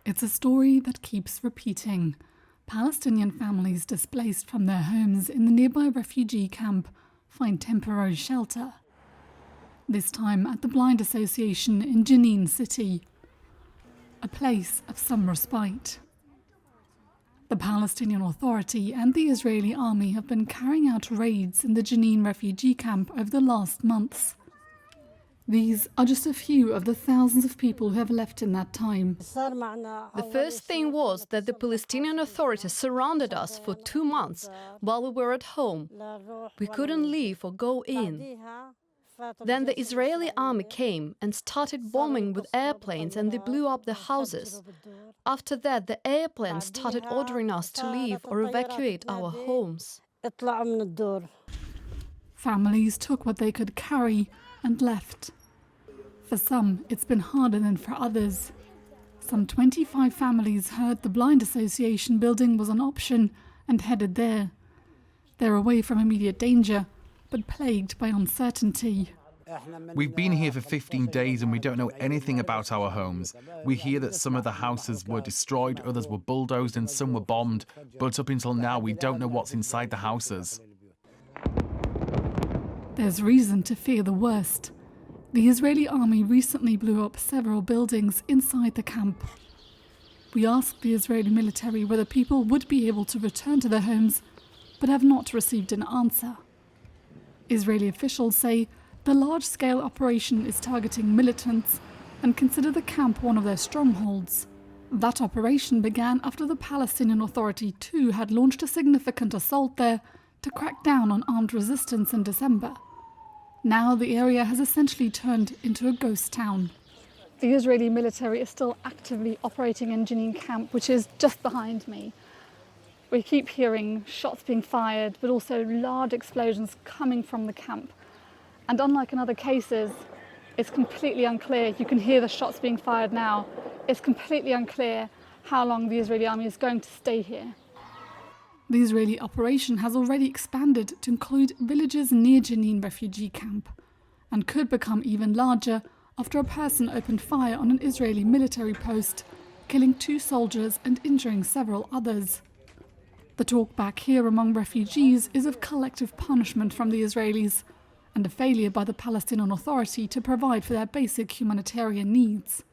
It's a story that keeps repeating. Palestinian families displaced from their homes in the nearby refugee camp find temporary shelter. This time at the Blind Association in Jenin city, a place of some respite. The Palestinian Authority and the Israeli army have been carrying out raids in the Jenin refugee camp over the last months. These are just a few of the thousands of people who have left in that time. The first thing was that the Palestinian Authority surrounded us for 2 months while we were at home. We couldn't leave or go in. Then the Israeli army came and started bombing with airplanes, and they blew up the houses. After that, the airplanes started ordering us to leave or evacuate our homes. Families took what they could carry and left. For some, it's been harder than for others. Some 25 families heard the Blind Association building was an option and headed there. They're away from immediate danger, but plagued by uncertainty. We've been here for 15 days and we don't know anything about our homes. We hear that some of the houses were destroyed, others were bulldozed and some were bombed. But up until now, we don't know what's inside the houses. There's reason to fear the worst. The Israeli army recently blew up several buildings inside the camp. We asked the Israeli military whether people would be able to return to their homes, but have not received an answer. Israeli officials say the large-scale operation is targeting militants and consider the camp one of their strongholds. That operation began after the Palestinian Authority too had launched a significant assault there to crack down on armed resistance in December. Now the area has essentially turned into a ghost town. The Israeli military is still actively operating in Jenin camp, which is just behind me. We keep hearing shots being fired, but also large explosions coming from the camp. And unlike in other cases, it's completely unclear. You can hear the shots being fired now. It's completely unclear how long the Israeli army is going to stay here. The Israeli operation has already expanded to include villages near Jenin refugee camp and could become even larger after a person opened fire on an Israeli military post, killing 2 soldiers and injuring several others. The talk back here among refugees is of collective punishment from the Israelis and a failure by the Palestinian Authority to provide for their basic humanitarian needs.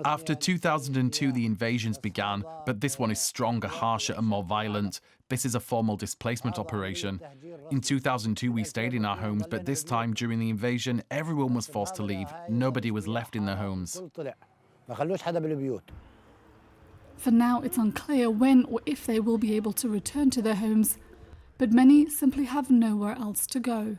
After 2002, the invasions began, but this one is stronger, harsher and more violent. This is a formal displacement operation. In 2002, we stayed in our homes, but this time, during the invasion, everyone was forced to leave. Nobody was left in their homes. For now, it's unclear when or if they will be able to return to their homes, but many simply have nowhere else to go.